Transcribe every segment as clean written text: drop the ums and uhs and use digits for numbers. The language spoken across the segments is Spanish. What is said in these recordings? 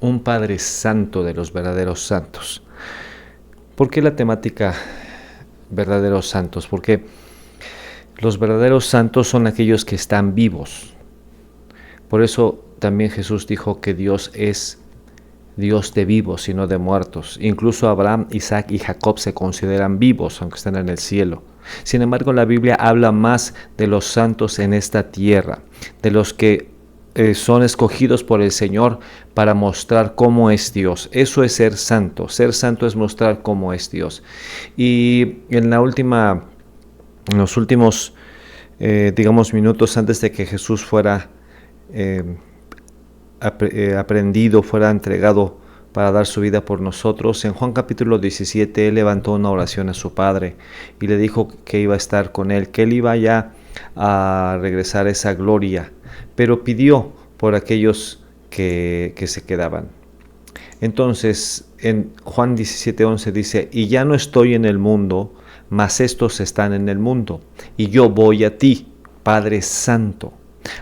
un Padre santo de los verdaderos santos. ¿Por qué la temática verdaderos santos? Porque los verdaderos santos son aquellos que están vivos. Por eso también Jesús dijo que Dios es Dios de vivos y no de muertos. Incluso Abraham, Isaac y Jacob se consideran vivos, aunque estén en el cielo. Sin embargo, la Biblia habla más de los santos en esta tierra, de los que son escogidos por el Señor para mostrar cómo es Dios. Eso es ser santo. Ser santo es mostrar cómo es Dios. Y en los últimos, minutos antes de que Jesús fuera aprendido, fuera entregado para dar su vida por nosotros, en Juan capítulo 17, él levantó una oración a su Padre y le dijo que iba a estar con él, que él iba ya a regresar a esa gloria, pero pidió por aquellos que se quedaban. Entonces, en Juan 17:11 dice, y ya no estoy en el mundo, mas estos están en el mundo, y yo voy a ti, Padre Santo.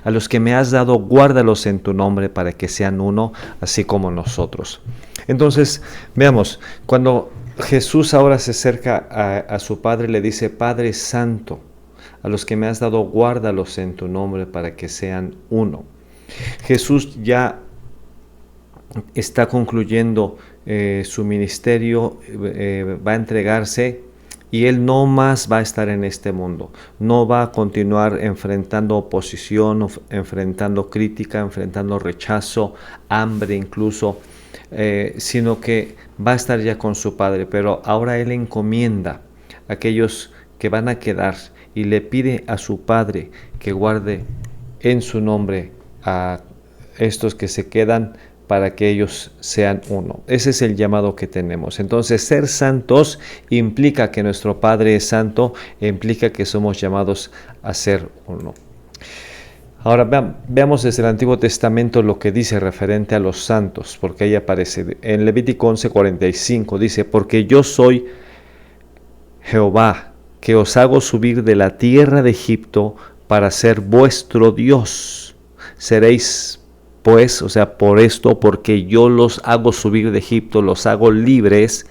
A los que me has dado, guárdalos en tu nombre para que sean uno, así como nosotros. Entonces, veamos, cuando Jesús ahora se acerca a su Padre, le dice, Padre Santo, a los que me has dado, guárdalos en tu nombre para que sean uno. Jesús ya está concluyendo su ministerio, va a entregarse y Él no más va a estar en este mundo. No va a continuar enfrentando oposición, enfrentando crítica, enfrentando rechazo, hambre incluso, sino que va a estar ya con su Padre. Pero ahora Él encomienda a aquellos que van a quedar y le pide a su Padre que guarde en su nombre a estos que se quedan para que ellos sean uno. Ese es el llamado que tenemos. Entonces, ser santos implica que nuestro Padre es santo, implica que somos llamados a ser uno. Ahora veamos desde el Antiguo Testamento lo que dice referente a los santos, porque ahí aparece. En Levítico 11:45 dice, porque yo soy Jehová, que os hago subir de la tierra de Egipto para ser vuestro Dios. Seréis pues, por esto, porque yo los hago subir de Egipto, los hago libres,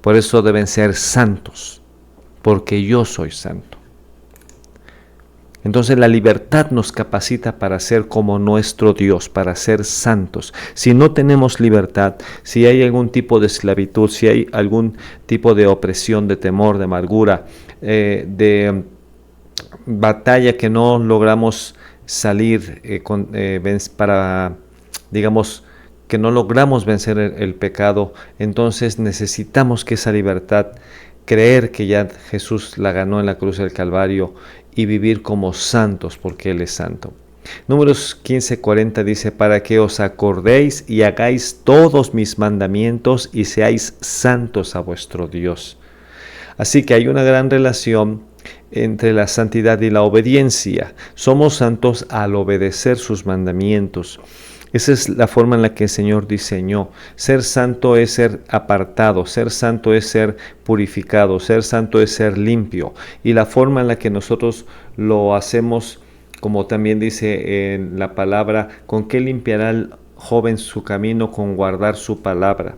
por eso deben ser santos, porque yo soy santo. Entonces la libertad nos capacita para ser como nuestro Dios, para ser santos. Si no tenemos libertad, si hay algún tipo de esclavitud, si hay algún tipo de opresión, de temor, de amargura, de batalla que no logramos salir para, digamos, que no logramos vencer el pecado, entonces necesitamos que esa libertad, creer que ya Jesús la ganó en la cruz del Calvario y vivir como santos porque Él es santo. Números 15:40 dice, para que os acordéis y hagáis todos mis mandamientos y seáis santos a vuestro Dios. Así que hay una gran relación entre la santidad y la obediencia. Somos santos al obedecer sus mandamientos. Esa es la forma en la que el Señor diseñó. Ser santo es ser apartado, ser santo es ser purificado, ser santo es ser limpio. Y la forma en la que nosotros lo hacemos, como también dice en la palabra, ¿con qué limpiará el joven su camino? Con guardar su palabra.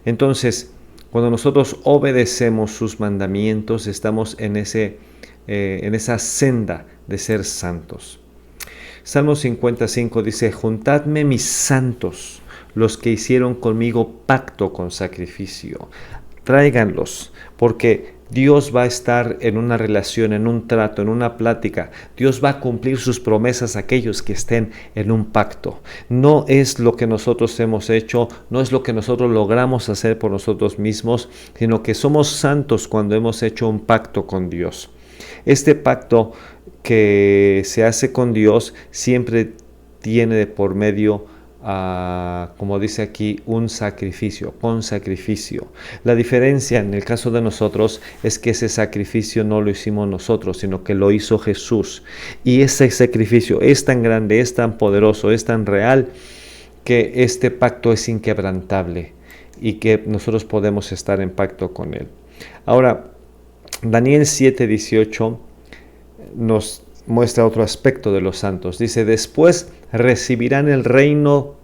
Entonces, cuando nosotros obedecemos sus mandamientos, estamos en esa senda de ser santos. Salmo 55 dice, juntadme mis santos, los que hicieron conmigo pacto con sacrificio. Tráiganlos, porque Dios va a estar en una relación, en un trato, en una plática. Dios va a cumplir sus promesas a aquellos que estén en un pacto. No es lo que nosotros hemos hecho, no es lo que nosotros logramos hacer por nosotros mismos, sino que somos santos cuando hemos hecho un pacto con Dios. Este pacto que se hace con Dios siempre tiene de por medio, como dice aquí, un sacrificio, con sacrificio. La diferencia en el caso de nosotros es que ese sacrificio no lo hicimos nosotros, sino que lo hizo Jesús. Y ese sacrificio es tan grande, es tan poderoso, es tan real, que este pacto es inquebrantable y que nosotros podemos estar en pacto con Él. Ahora, Daniel 7:18 nos muestra otro aspecto de los santos. Dice, después recibirán el reino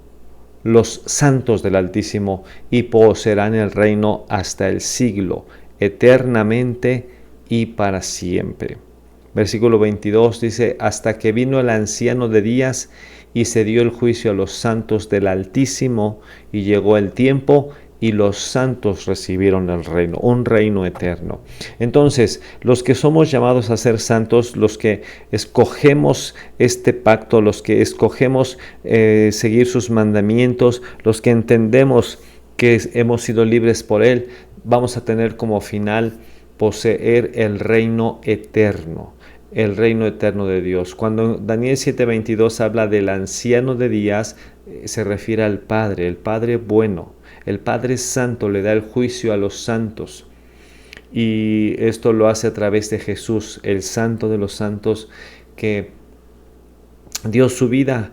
los santos del Altísimo y poseerán el reino hasta el siglo, eternamente y para siempre. Versículo 22 dice, hasta que vino el anciano de días y se dio el juicio a los santos del Altísimo, y llegó el tiempo y los santos recibieron el reino, un reino eterno. Entonces, los que somos llamados a ser santos, los que escogemos este pacto, los que escogemos seguir sus mandamientos, los que entendemos que hemos sido libres por Él, vamos a tener como final poseer el reino eterno. El reino eterno de Dios. Cuando Daniel 7:22 habla del anciano de días, se refiere al Padre, el Padre bueno. El Padre Santo le da el juicio a los santos, y esto lo hace a través de Jesús, el Santo de los santos, que dio su vida,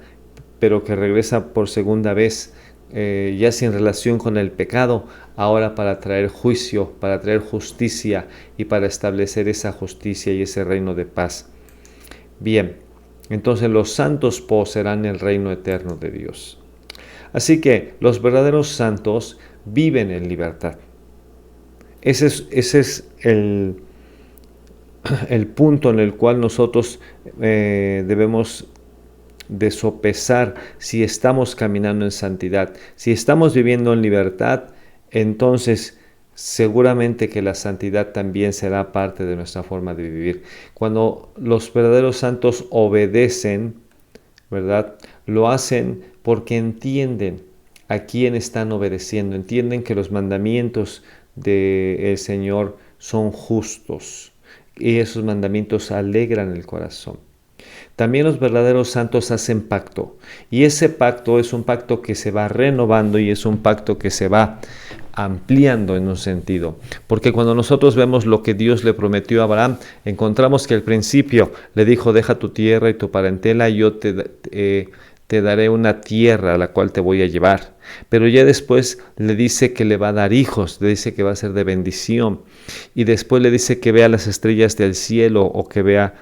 pero que regresa por segunda vez, ya sin relación con el pecado, ahora para traer juicio, para traer justicia y para establecer esa justicia y ese reino de paz. Bien, entonces los santos poseerán el reino eterno de Dios. Así que los verdaderos santos viven en libertad. Ese es el punto en el cual nosotros debemos de sopesar si estamos caminando en santidad. Si estamos viviendo en libertad, entonces seguramente que la santidad también será parte de nuestra forma de vivir. Cuando los verdaderos santos obedecen, ¿verdad?, lo hacen porque entienden a quién están obedeciendo, entienden que los mandamientos del Señor son justos y esos mandamientos alegran el corazón. También los verdaderos santos hacen pacto, y ese pacto es un pacto que se va renovando y es un pacto que se va ampliando en un sentido, porque cuando nosotros vemos lo que Dios le prometió a Abraham, encontramos que al principio le dijo: deja tu tierra y tu parentela y yo te daré una tierra a la cual te voy a llevar. Pero ya después le dice que le va a dar hijos, le dice que va a ser de bendición, y después le dice que vea las estrellas del cielo o que vea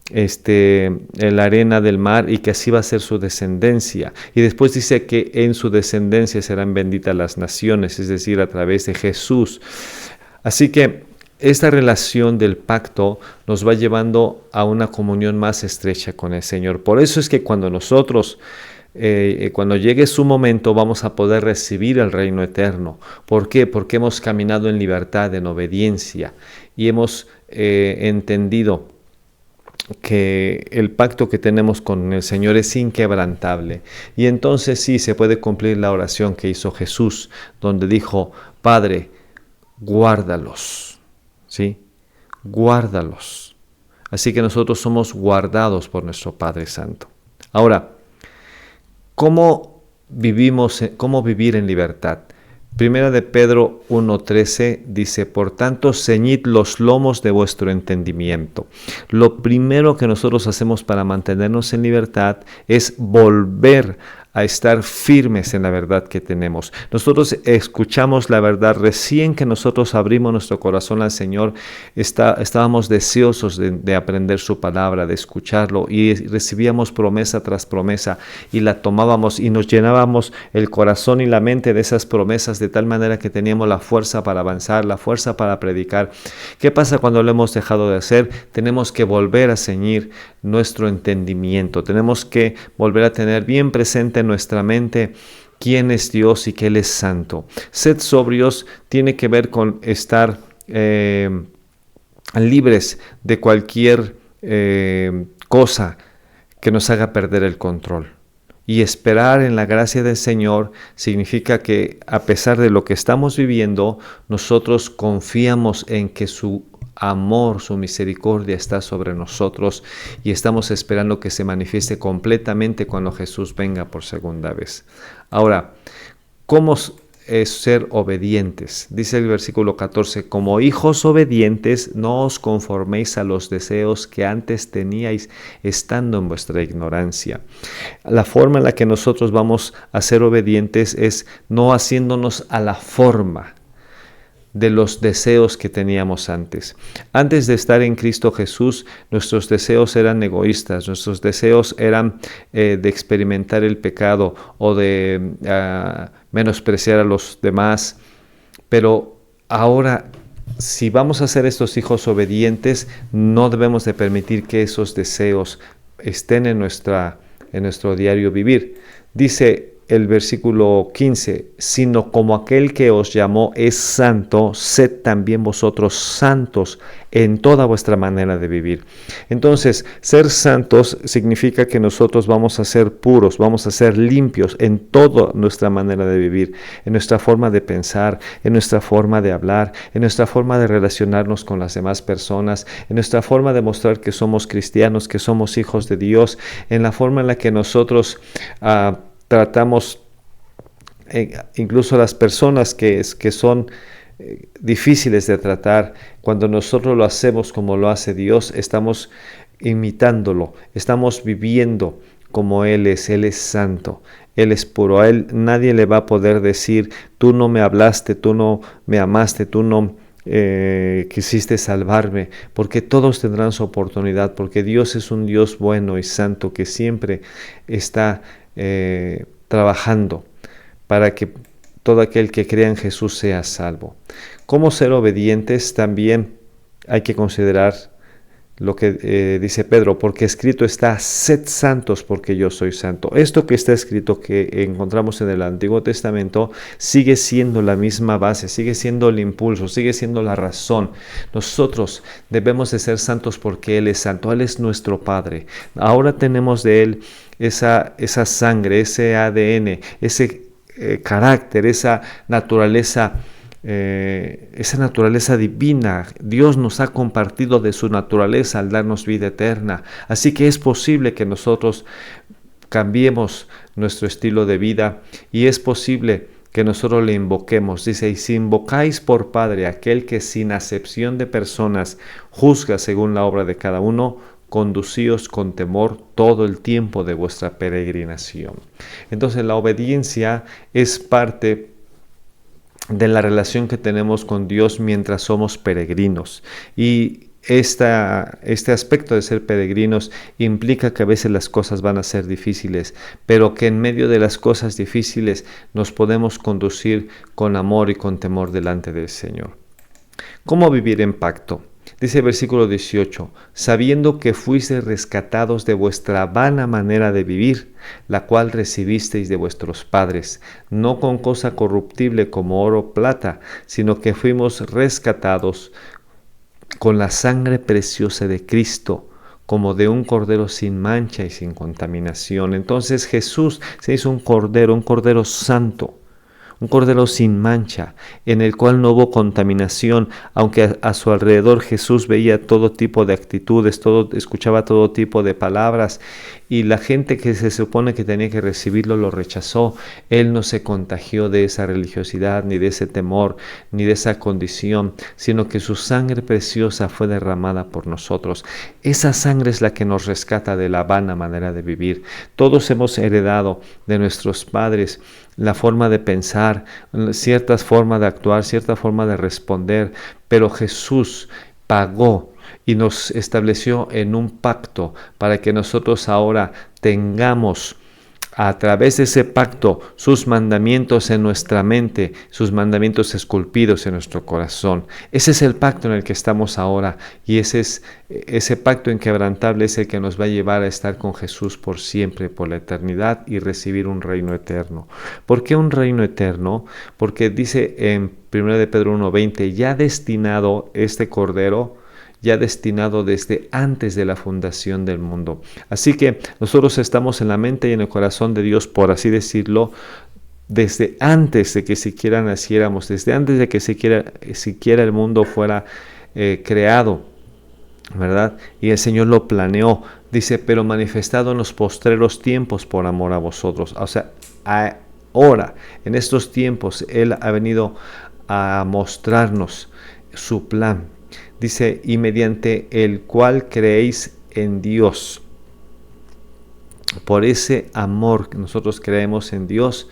la arena del mar y que así va a ser su descendencia. Y después dice que en su descendencia serán benditas las naciones, es decir, a través de Jesús. Así que esta relación del pacto nos va llevando a una comunión más estrecha con el Señor. Por eso es que cuando nosotros, cuando llegue su momento, vamos a poder recibir el reino eterno. ¿Por qué? Porque hemos caminado en libertad, en obediencia, y hemos entendido que el pacto que tenemos con el Señor es inquebrantable. Y entonces sí se puede cumplir la oración que hizo Jesús, donde dijo: Padre, guárdalos, ¿sí? Guárdalos. Así que nosotros somos guardados por nuestro Padre Santo. Ahora, ¿cómo vivir en libertad? Primera de Pedro 1:13 dice: por tanto, ceñid los lomos de vuestro entendimiento. Lo primero que nosotros hacemos para mantenernos en libertad es volver a estar firmes en la verdad que tenemos. Nosotros escuchamos la verdad recién que nosotros abrimos nuestro corazón al Señor. Estábamos deseosos de aprender su palabra, de escucharlo, y recibíamos promesa tras promesa y la tomábamos y nos llenábamos el corazón y la mente de esas promesas de tal manera que teníamos la fuerza para avanzar, la fuerza para predicar. ¿Qué pasa cuando lo hemos dejado de hacer? Tenemos que volver a ceñir nuestro entendimiento. Tenemos que volver a tener bien presente en nuestra mente quién es Dios y que Él es santo. Sed sobrios tiene que ver con estar libres de cualquier cosa que nos haga perder el control. Y esperar en la gracia del Señor significa que a pesar de lo que estamos viviendo, nosotros confiamos en que su amor, su misericordia está sobre nosotros y estamos esperando que se manifieste completamente cuando Jesús venga por segunda vez. Ahora, ¿cómo es ser obedientes? Dice el versículo 14: como hijos obedientes, no os conforméis a los deseos que antes teníais estando en vuestra ignorancia. La forma en la que nosotros vamos a ser obedientes es no haciéndonos a la forma. de los deseos que teníamos antes. Antes de estar en Cristo Jesús, nuestros deseos eran egoístas, nuestros deseos eran de experimentar el pecado o de menospreciar a los demás. Pero ahora, si vamos a ser estos hijos obedientes, no debemos de permitir que esos deseos estén en nuestro diario vivir. Dice el versículo 15, sino como aquel que os llamó es santo, sed también vosotros santos en toda vuestra manera de vivir. Entonces, ser santos significa que nosotros vamos a ser puros, vamos a ser limpios en toda nuestra manera de vivir, en nuestra forma de pensar, en nuestra forma de hablar, en nuestra forma de relacionarnos con las demás personas, en nuestra forma de mostrar que somos cristianos, que somos hijos de Dios, en la forma en la que nosotros tratamos incluso las personas que son difíciles de tratar. Cuando nosotros lo hacemos como lo hace Dios, estamos imitándolo, estamos viviendo como Él es santo, Él es puro. A Él nadie le va a poder decir, tú no me hablaste, tú no me amaste, tú no quisiste salvarme, porque todos tendrán su oportunidad, porque Dios es un Dios bueno y santo que siempre está trabajando para que todo aquel que crea en Jesús sea salvo. ¿Cómo ser obedientes? También hay que considerar lo que dice Pedro, porque escrito está, sed santos porque yo soy santo. Esto que está escrito, que encontramos en el Antiguo Testamento, sigue siendo la misma base, sigue siendo el impulso, sigue siendo la razón. Nosotros debemos de ser santos porque Él es santo, Él es nuestro Padre. Ahora tenemos de Él esa sangre, ese ADN, ese carácter, esa naturaleza divina. Dios nos ha compartido de su naturaleza al darnos vida eterna. Así que es posible que nosotros cambiemos nuestro estilo de vida y es posible que nosotros le invoquemos. Dice, y si invocáis por Padre aquel que sin acepción de personas juzga según la obra de cada uno, conducíos con temor todo el tiempo de vuestra peregrinación. Entonces la obediencia es parte de la relación que tenemos con Dios mientras somos peregrinos. Y este aspecto de ser peregrinos implica que a veces las cosas van a ser difíciles, pero que en medio de las cosas difíciles nos podemos conducir con amor y con temor delante del Señor. ¿Cómo vivir en pacto? Dice el versículo 18, sabiendo que fuisteis rescatados de vuestra vana manera de vivir, la cual recibisteis de vuestros padres, no con cosa corruptible como oro o plata, sino que fuimos rescatados con la sangre preciosa de Cristo, como de un cordero sin mancha y sin contaminación. Entonces Jesús se hizo un cordero santo, un cordero sin mancha, en el cual no hubo contaminación, aunque a su alrededor Jesús veía todo tipo de actitudes, escuchaba todo tipo de palabras, y la gente que se supone que tenía que recibirlo lo rechazó. Él no se contagió de esa religiosidad, ni de ese temor, ni de esa condición, sino que su sangre preciosa fue derramada por nosotros. Esa sangre es la que nos rescata de la vana manera de vivir. Todos hemos heredado de nuestros padres la forma de pensar, ciertas formas de actuar, cierta forma de responder, pero Jesús pagó y nos estableció en un pacto para que nosotros ahora tengamos a través de ese pacto sus mandamientos en nuestra mente, sus mandamientos esculpidos en nuestro corazón. Ese es el pacto en el que estamos ahora, y ese pacto inquebrantable es el que nos va a llevar a estar con Jesús por siempre, por la eternidad, y recibir un reino eterno. ¿Por qué un reino eterno? Porque dice en 1 de Pedro 1:20, ya destinado este cordero, ya destinado desde antes de la fundación del mundo. Así que nosotros estamos en la mente y en el corazón de Dios, por así decirlo, desde antes de que siquiera naciéramos, desde antes de que siquiera el mundo fuera creado, ¿verdad? Y el Señor lo planeó. Dice, pero manifestado en los postreros tiempos por amor a vosotros. O sea, ahora, en estos tiempos, Él ha venido a mostrarnos su plan. Dice, y mediante el cual creéis en Dios. Por ese amor que nosotros creemos en Dios,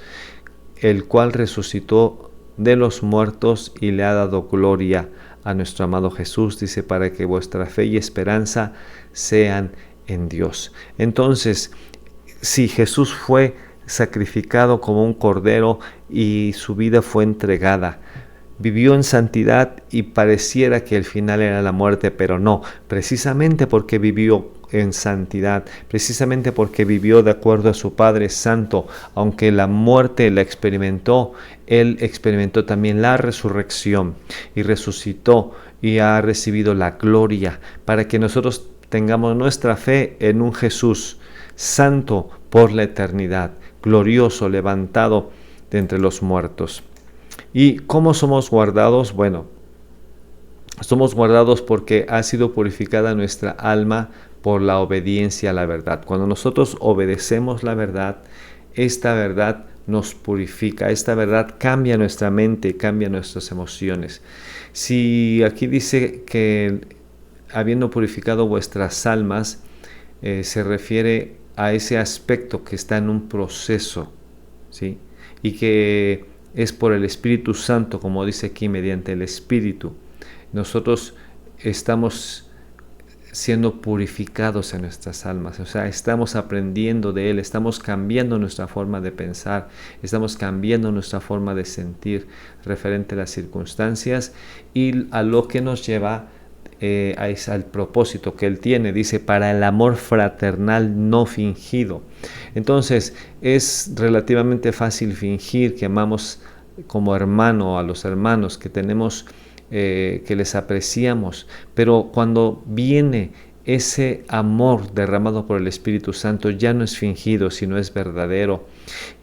el cual resucitó de los muertos y le ha dado gloria a nuestro amado Jesús, dice, para que vuestra fe y esperanza sean en Dios. Entonces, si Jesús fue sacrificado como un cordero y su vida fue entregada, vivió en santidad y pareciera que el final era la muerte, pero no, precisamente porque vivió en santidad, precisamente porque vivió de acuerdo a su Padre Santo, aunque la muerte la experimentó, Él experimentó también la resurrección y resucitó y ha recibido la gloria para que nosotros tengamos nuestra fe en un Jesús santo por la eternidad, glorioso, levantado de entre los muertos. ¿Y cómo somos guardados? Bueno, somos guardados porque ha sido purificada nuestra alma por la obediencia a la verdad. Cuando nosotros obedecemos la verdad, esta verdad nos purifica, esta verdad cambia nuestra mente, cambia nuestras emociones. Si aquí dice que habiendo purificado vuestras almas, se refiere a ese aspecto que está en un proceso, ¿sí? Y que es por el Espíritu Santo, como dice aquí, mediante el Espíritu. Nosotros estamos siendo purificados en nuestras almas, o sea, estamos aprendiendo de Él, estamos cambiando nuestra forma de pensar, estamos cambiando nuestra forma de sentir referente a las circunstancias y a lo que nos lleva al propósito que Él tiene, dice, para el amor fraternal no fingido. Entonces, es relativamente fácil fingir que amamos como hermano a los hermanos, que tenemos, que les apreciamos, pero cuando viene ese amor derramado por el Espíritu Santo, ya no es fingido, sino es verdadero.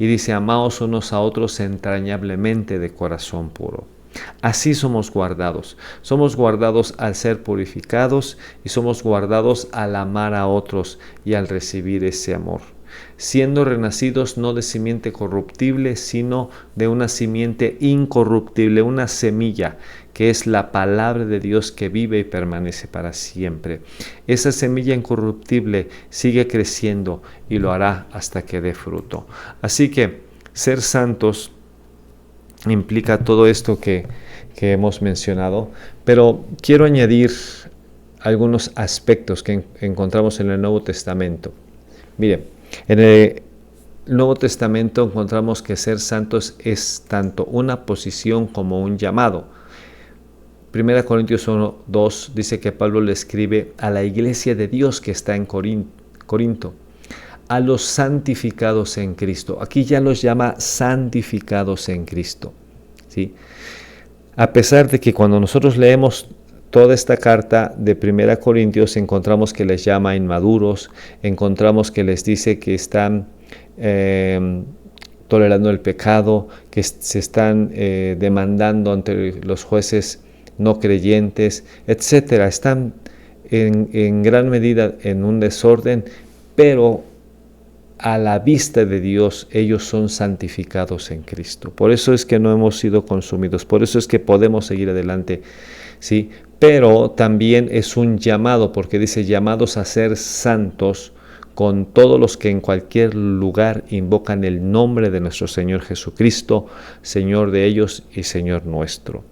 Y dice, amaos unos a otros entrañablemente de corazón puro. Así somos guardados al ser purificados y somos guardados al amar a otros y al recibir ese amor, siendo renacidos no de simiente corruptible, sino de una simiente incorruptible, una semilla que es la palabra de Dios que vive y permanece para siempre. Esa semilla incorruptible sigue creciendo y lo hará hasta que dé fruto. Así que ser santos implica todo esto que hemos mencionado, pero quiero añadir algunos aspectos que encontramos en el Nuevo Testamento. Miren, en el Nuevo Testamento encontramos que ser santos es tanto una posición como un llamado. 1 Corintios 1:2 dice que Pablo le escribe a la iglesia de Dios que está en Corinto, a los santificados en Cristo. Aquí ya los llama santificados en Cristo, ¿sí? A pesar de que cuando nosotros leemos toda esta carta de 1 Corintios encontramos que les llama inmaduros, encontramos que les dice que están tolerando el pecado, que se están demandando ante los jueces no creyentes, etcétera. Están en gran medida en un desorden, pero a la vista de Dios ellos son santificados en Cristo. Por eso es que no hemos sido consumidos, por eso es que podemos seguir adelante, ¿sí? Pero también es un llamado, porque dice llamados a ser santos con todos los que en cualquier lugar invocan el nombre de nuestro Señor Jesucristo, Señor de ellos y Señor nuestro.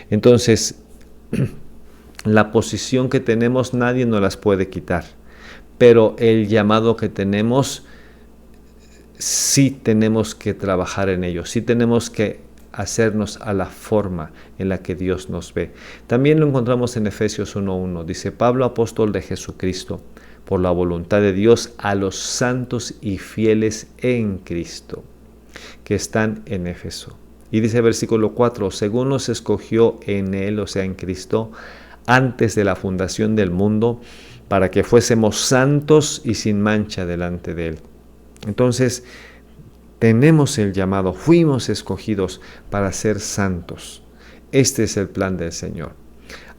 Entonces, la posición que tenemos nadie nos las puede quitar, pero el llamado que tenemos, sí tenemos que trabajar en ello, sí tenemos que hacernos a la forma en la que Dios nos ve. También lo encontramos en Efesios 1:1. Dice Pablo, apóstol de Jesucristo, por la voluntad de Dios, a los santos y fieles en Cristo, que están en Éfeso. Y dice versículo 4, según nos escogió en Él, o sea en Cristo, antes de la fundación del mundo, para que fuésemos santos y sin mancha delante de Él. Entonces, tenemos el llamado, fuimos escogidos para ser santos. Este es el plan del Señor.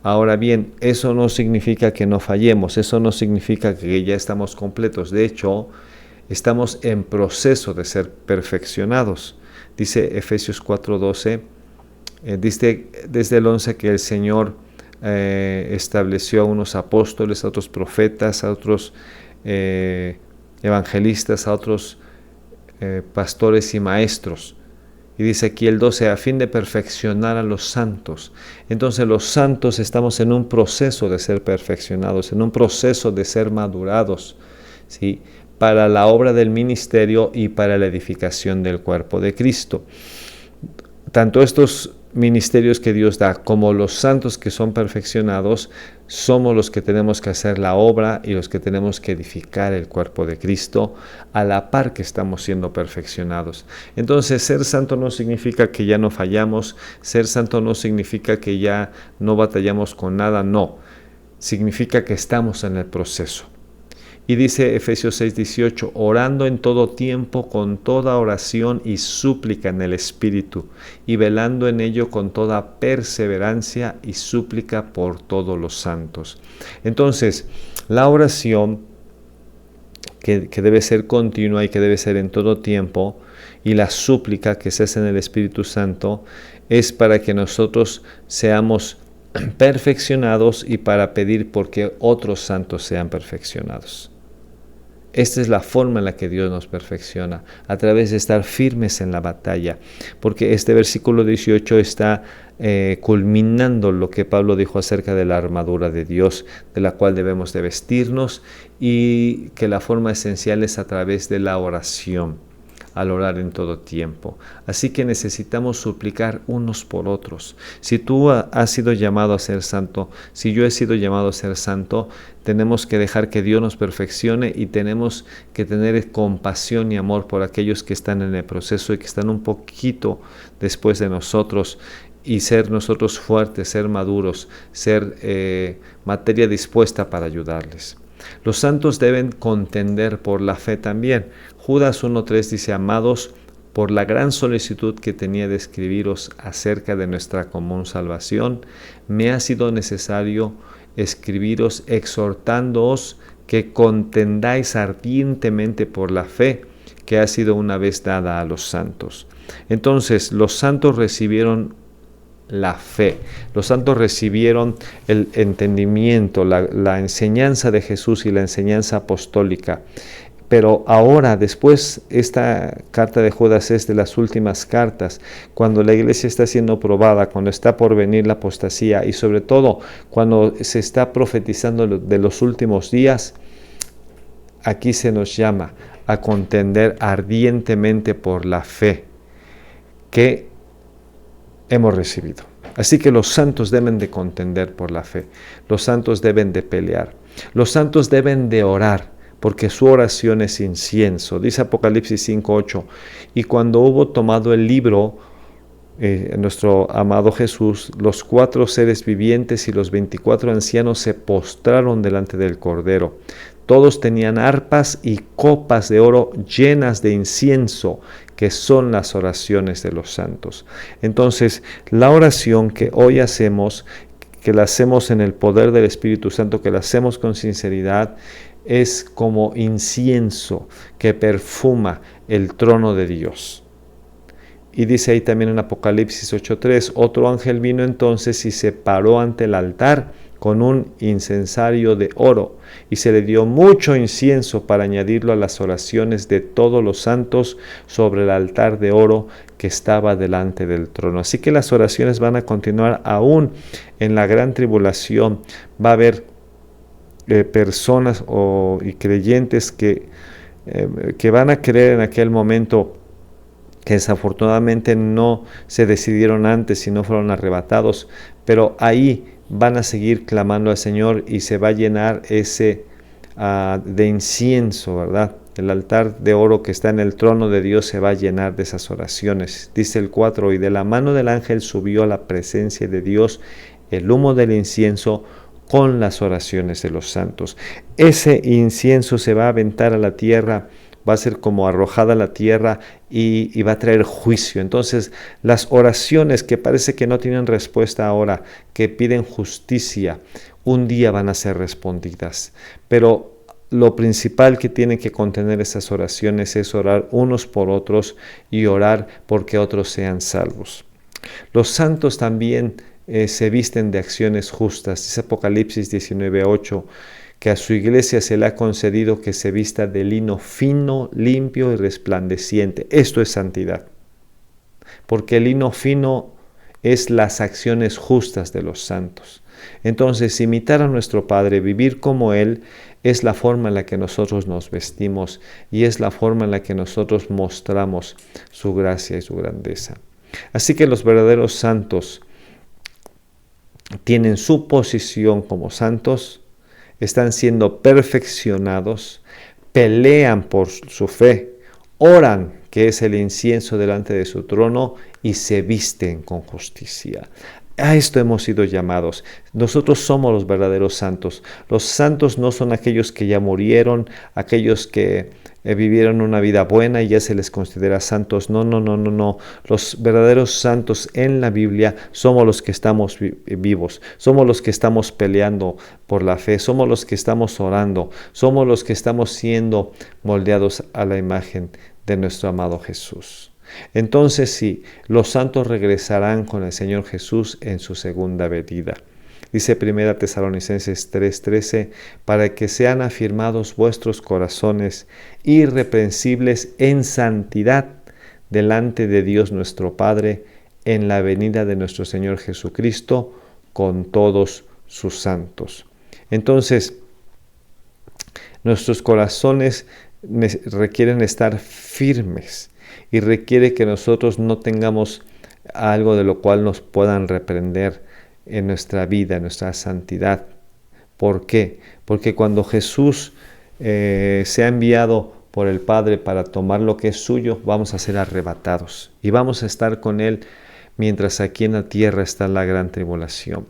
Ahora bien, eso no significa que no fallemos, eso no significa que ya estamos completos. De hecho, estamos en proceso de ser perfeccionados. Dice Efesios 4:12, dice desde el 11 que el Señor estableció a unos apóstoles, a otros profetas, a otros evangelistas, a otros pastores y maestros, Y dice aquí el 12, a fin de perfeccionar a los santos. Entonces los santos estamos en un proceso de ser perfeccionados, en un proceso de ser madurados, ¿sí? Para la obra del ministerio y para la edificación del cuerpo de Cristo. Tanto estos ministerios que Dios da como los santos que son perfeccionados, somos los que tenemos que hacer la obra y los que tenemos que edificar el cuerpo de Cristo a la par que estamos siendo perfeccionados. Entonces, ser santo no significa que ya no fallamos, ser santo no significa que ya no batallamos con nada, no. Significa que estamos en el proceso. Y dice Efesios 6:18, orando en todo tiempo con toda oración y súplica en el Espíritu, y velando en ello con toda perseverancia y súplica por todos los santos. Entonces, la oración que debe ser continua y que debe ser en todo tiempo, y la súplica que se hace en el Espíritu Santo, es para que nosotros seamos perfeccionados y para pedir porque otros santos sean perfeccionados. Esta es la forma en la que Dios nos perfecciona, a través de estar firmes en la batalla, porque este versículo 18 está culminando lo que Pablo dijo acerca de la armadura de Dios, de la cual debemos de vestirnos, y que la forma esencial es a través de la oración, al orar en todo tiempo. Así que necesitamos suplicar unos por otros. Si tú has sido llamado a ser santo, si yo he sido llamado a ser santo, tenemos que dejar que Dios nos perfeccione y tenemos que tener compasión y amor por aquellos que están en el proceso y que están un poquito después de nosotros, y ser nosotros fuertes, ser maduros, ser materia dispuesta para ayudarles. Los santos deben contender por la fe también. Judas 1:3 dice, amados, por la gran solicitud que tenía de escribiros acerca de nuestra común salvación, me ha sido necesario escribiros exhortándoos que contendáis ardientemente por la fe que ha sido una vez dada a los santos. Entonces, los santos recibieron la fe. Los santos recibieron el entendimiento, la enseñanza de Jesús y la enseñanza apostólica. Pero ahora, después, esta carta de Judas es de las últimas cartas, cuando la iglesia está siendo probada, cuando está por venir la apostasía y sobre todo cuando se está profetizando de los últimos días. Aquí se nos llama a contender ardientemente por la fe que hemos recibido. Así que los santos deben de contender por la fe. Los santos deben de pelear. Los santos deben de orar, porque su oración es incienso. Dice Apocalipsis 5:8, y cuando hubo tomado el libro, nuestro amado Jesús, los 4 seres vivientes y los 24 ancianos se postraron delante del Cordero. Todos tenían arpas y copas de oro llenas de incienso, que son las oraciones de los santos. Entonces, la oración que hoy hacemos, que la hacemos en el poder del Espíritu Santo, que la hacemos con sinceridad, es como incienso que perfuma el trono de Dios. Y dice ahí también en Apocalipsis 8:3, otro ángel vino entonces y se paró ante el altar con un incensario de oro, y se le dio mucho incienso para añadirlo a las oraciones de todos los santos sobre el altar de oro que estaba delante del trono. Así que las oraciones van a continuar aún en la gran tribulación. Va a haber personas y creyentes que van a creer en aquel momento, que desafortunadamente no se decidieron antes y no fueron arrebatados, pero ahí van a seguir clamando al Señor y se va a llenar ese de incienso, ¿verdad? El altar de oro que está en el trono de Dios se va a llenar de esas oraciones. Dice el 4, y de la mano del ángel subió a la presencia de Dios el humo del incienso con las oraciones de los santos. Ese incienso se va a aventar a la tierra, va a ser como arrojada a la tierra y va a traer juicio. Entonces, las oraciones que parece que no tienen respuesta ahora, que piden justicia, un día van a ser respondidas. Pero lo principal que tienen que contener esas oraciones es orar unos por otros y orar porque otros sean salvos. Los santos también se visten de acciones justas. Dice Apocalipsis 19:8, que a su iglesia se le ha concedido que se vista de lino fino, limpio y resplandeciente. Esto es santidad. porque el lino fino es las acciones justas de los santos. Entonces, imitar a nuestro Padre, vivir como Él, es la forma en la que nosotros nos vestimos y es la forma en la que nosotros mostramos su gracia y su grandeza. Así que los verdaderos santos tienen su posición como santos, están siendo perfeccionados, pelean por su fe, oran, que es el incienso delante de su trono, y se visten con justicia. A esto hemos sido llamados. Nosotros somos los verdaderos santos. Los santos no son aquellos que ya murieron, aquellos que vivieron una vida buena y ya se les considera santos. No, no, no, no, no. Los verdaderos santos en la Biblia somos los que estamos vivos. Somos los que estamos peleando por la fe. Somos los que estamos orando. Somos los que estamos siendo moldeados a la imagen de nuestro amado Jesús. Entonces sí, los santos regresarán con el Señor Jesús en su segunda venida. Dice 1 Tesalonicenses 3:13, para que sean afirmados vuestros corazones irreprensibles en santidad delante de Dios nuestro Padre en la venida de nuestro Señor Jesucristo con todos sus santos. Entonces, nuestros corazones requieren estar firmes y requiere que nosotros no tengamos algo de lo cual nos puedan reprender en nuestra vida, en nuestra santidad. ¿Por qué? Porque cuando Jesús sea enviado por el Padre para tomar lo que es suyo, vamos a ser arrebatados y vamos a estar con Él mientras aquí en la tierra está la gran tribulación.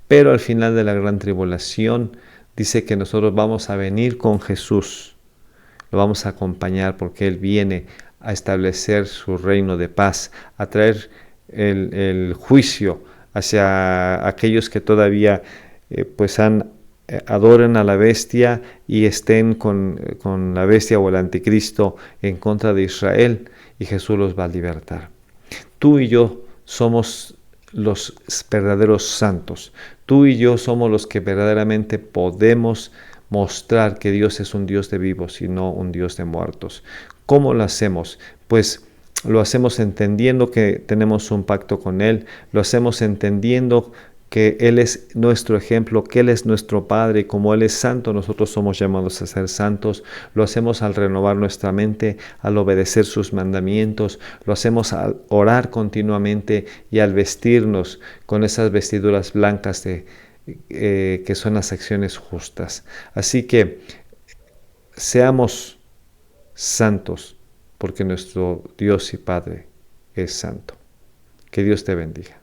Pero al final de la gran tribulación dice que nosotros vamos a venir con Jesús, lo vamos a acompañar porque Él viene a establecer su reino de paz, a traer el juicio hacia aquellos que todavía adoren a la bestia y estén con la bestia o el anticristo en contra de Israel, y Jesús los va a libertar. Tú y yo somos los verdaderos santos. Tú y yo somos los que verdaderamente podemos mostrar que Dios es un Dios de vivos y no un Dios de muertos. ¿Cómo lo hacemos? Pues lo hacemos entendiendo que tenemos un pacto con Él, lo hacemos entendiendo que Él es nuestro ejemplo, que Él es nuestro Padre, y como Él es santo, nosotros somos llamados a ser santos. Lo hacemos al renovar nuestra mente, al obedecer sus mandamientos, lo hacemos al orar continuamente y al vestirnos con esas vestiduras blancas que son las acciones justas. Así que seamos santos, porque nuestro Dios y Padre es santo. Que Dios te bendiga.